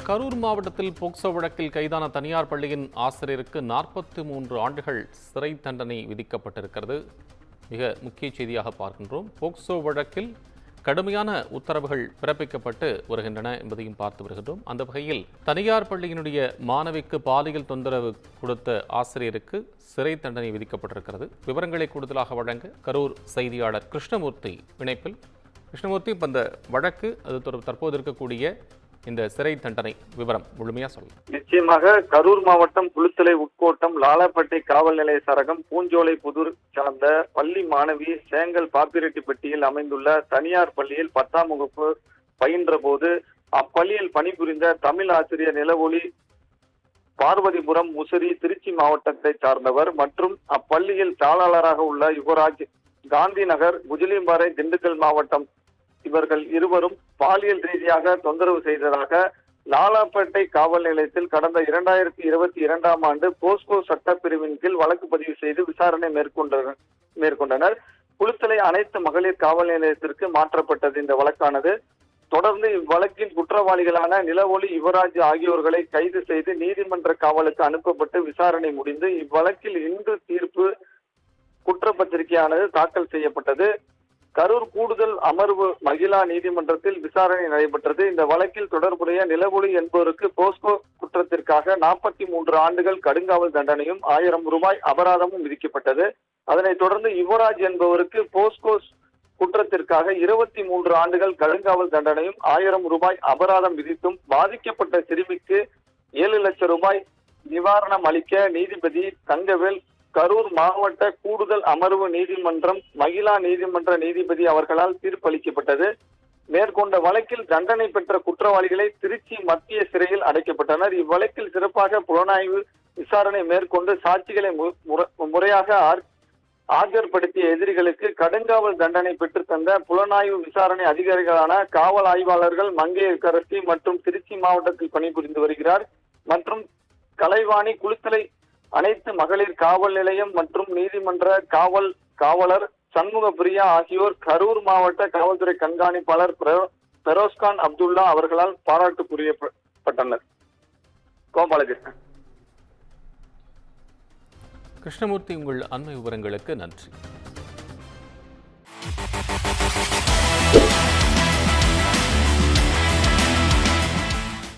கரூர் மாவட்டத்தில் போக்சோ வழக்கில் கைதான தனியார் பள்ளியின் ஆசிரியருக்கு 43 ஆண்டுகள் சிறை தண்டனை விதிக்கப்பட்டிருக்கிறது. மிக முக்கிய செய்தியாக பார்க்கின்றோம். போக்சோ வழக்கில் கடுமையான உத்தரவுகள் பிறப்பிக்கப்பட்டு வருகின்றன என்பதையும் பார்த்து வருகின்றோம். அந்த வகையில் தனியார் பள்ளியினுடைய மாணவிக்கு பாலியல் தொந்தரவு கொடுத்த ஆசிரியருக்கு சிறை தண்டனை விதிக்கப்பட்டிருக்கிறது. விவரங்களை கூடுதலாக வழங்க கரூர் செய்தியாளர் கிருஷ்ணமூர்த்தி இணைப்பில். கிருஷ்ணமூர்த்தி, இப்போ இந்த வழக்கு அது தற்போது இருக்கக்கூடிய இந்த சிறை தண்டனை விவரம் முழுமையா சொல்லுங்க. நிச்சயமாக கரூர் மாவட்டம் குளித்தலை உட்கோட்டம் லாலாப்பேட்டை காவல் நிலைய சரகம் பூஞ்சோலை புதூர் சார்ந்த பள்ளி மாணவி சேங்கல் பாப்பிரெட்டிப்பட்டியில் அமைந்துள்ள தனியார் பள்ளியில் 10ஆம் வகுப்பு பயின்ற போது அப்பள்ளியில் பணிபுரிந்த தமிழ் ஆசிரியர் நிலவொளி பார்வதிபுரம் முசிறி திருச்சி மாவட்டத்தை சார்ந்தவர் மற்றும் அப்பள்ளியில் தாளாளராக உள்ள யுவராஜ் காந்தி நகர் குஜிலியம்பாறை திண்டுக்கல் மாவட்டம் இவர்கள் இருவரும் பாலியல் ரீதியாக தொந்தரவு செய்ததாக லாலாப்பேட்டை காவல் நிலையத்தில் கடந்த 2022ஆம் ஆண்டு போஸ்கோ சட்டப்பிரிவின் கீழ் வழக்கு பதிவு செய்து விசாரணை மேற்கொண்டனர். குளித்தலை அனைத்து மகளிர் காவல் நிலையத்திற்கு மாற்றப்பட்டது இந்த வழக்கானது. தொடர்ந்து இவ்வழக்கின் குற்றவாளிகளான நிலவொளி யுவராஜ் ஆகியோர்களை கைது செய்து நீதிமன்ற காவலுக்கு அனுப்பப்பட்டு விசாரணை முடிந்து இவ்வழக்கில் இன்று தீர்ப்பு குற்றப்பத்திரிகையானது தாக்கல் செய்யப்பட்டது. கரூர் கூடுதல் அமர்வு மகிழா நீதிமன்றத்தில் விசாரணை நடைபெற்றது. இந்த வழக்கில் தொடர்புடைய நிலவொளி என்பவருக்கு போஸ்கோ குற்றத்திற்காக 43 ஆண்டுகள் கடுங்காவல் தண்டனையும் 1000 ரூபாய் அபராதமும் விதிக்கப்பட்டது. அதனைத் தொடர்ந்து யுவராஜ் என்பவருக்கு போஸ்கோ குற்றத்திற்காக 23 ஆண்டுகள் கடுங்காவல் தண்டனையும் 1000 ரூபாய் அபராதம் விதித்தும் பாதிக்கப்பட்ட சிறுமிக்கு 7 லட்சம் ரூபாய் நிவாரணம் அளிக்க நீதிபதி தங்கவேல் கரூர் மாவட்ட கூடுதல் அமர்வு நீதிமன்றம் மகிழா நீதிமன்ற நீதிபதி அவர்களால் தீர்ப்பளிக்கப்பட்டது. மேற்கொண்ட வழக்கில் தண்டனை பெற்ற குற்றவாளிகளை திருச்சி மத்திய சிறையில் அடைக்கப்பட்டனர். இவ்வழக்கில் சிறப்பாக புலனாய்வு விசாரணை மேற்கொண்டு சாட்சிகளை முறையாக ஆஜர்படுத்திய எதிரிகளுக்கு கடுங்காவல் தண்டனை பெற்று தந்த புலனாய்வு விசாரணை அதிகாரிகளான காவல் ஆய்வாளர்கள் மங்கையர்கரசி மற்றும் திருச்சி மாவட்டத்தில் பணிபுரிந்து வருகிறார் மற்றும் கலைவாணி குளித்தலை அனைத்து மகளிர் காவல் நிலையம் மற்றும் நீதிமன்ற காவலர் சண்முக பிரியா ஆகியோர் கரூர் மாவட்ட காவல்துறை கண்காணிப்பாளர் பெரோஸ்கான் அப்துல்லா அவர்களால் பாராட்டு புரியப்பட்டனர். கோபாலகிருஷ்ணன். கிருஷ்ணமூர்த்தி, உங்கள் அண்மை விவரங்களுக்கு நன்றி.